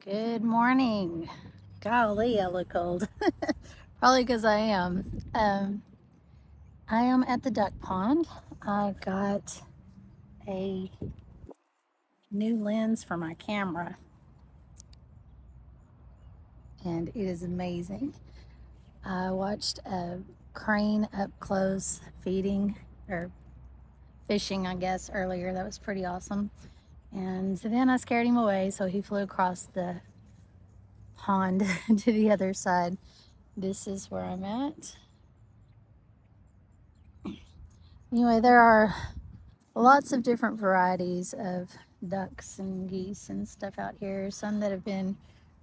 Good morning. Golly, I look old. Probably because I am. I am at the duck pond. I got a new lens for my camera, and it is amazing. I watched a crane up close feeding or fishing, I guess, earlier. That was pretty awesome. And then I scared him away, so he flew across the pond to the other side. This is where I'm at. Anyway, there are lots of different varieties of ducks and geese and stuff out here. Some that have been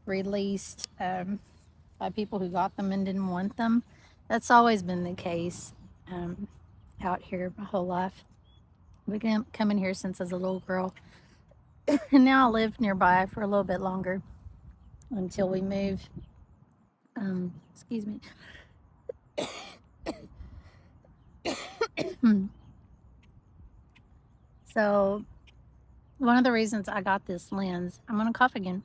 released by people who got them and didn't want them. That's always been the case out here my whole life. We can come in here since I was a little girl. And now I live nearby for a little bit longer until we move. Excuse me. So one of the reasons I got this lens, I'm gonna cough again.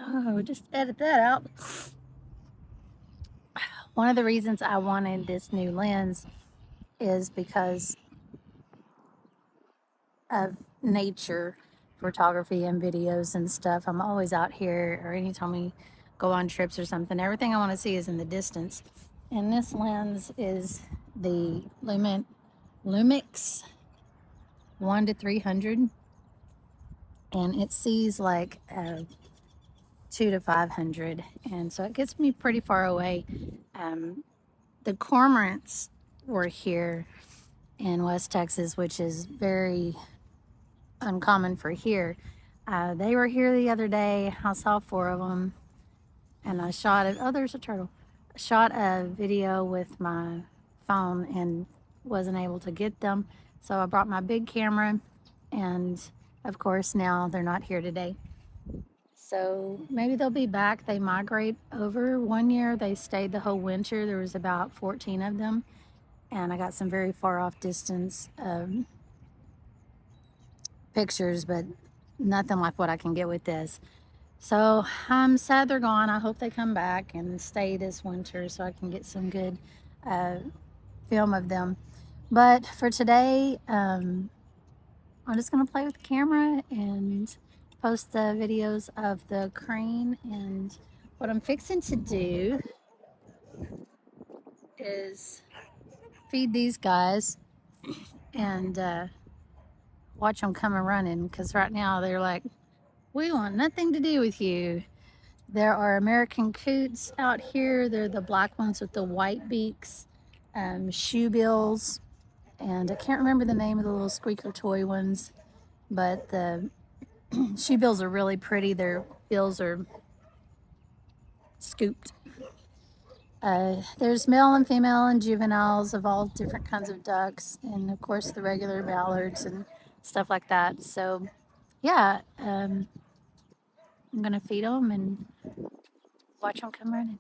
Oh, just edit that out. One of the reasons I wanted this new lens is because of nature photography and videos and stuff. I'm always out here, or anytime we go on trips or something, everything I want to see is in the distance. And this lens is the Lumix 1 to 300, and it sees like 2 to 500, and so it gets me pretty far away. The cormorants were here in West Texas, which is very uncommon for here. They were here the other day. I saw 4 of them, and I shot it. Oh, there's a turtle. I shot a video with my phone and wasn't able to get them, so I brought my big camera, and of course now they're not here today. So maybe they'll be back. They migrate over. One year they stayed the whole winter. There was about 14 of them, and I got some very far off distance pictures, but nothing like what I can get with this. So I'm sad they're gone. I hope they come back and stay this winter so I can get some good film of them. But for today, I'm just gonna play with the camera and post the videos of the crane. And what I'm fixing to do is feed these guys and watch them come a running, because right now they're like, we want nothing to do with you. There are American coots out here. They're the black ones with the white beaks, shoebills, and I can't remember the name of the little squeaker toy ones, but the shoebills are really pretty. Their bills are scooped. There's male and female and juveniles of all different kinds of ducks, and of course the regular mallards and stuff like that. So yeah, I'm gonna feed them and watch them come running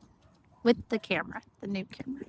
with the camera, the new camera.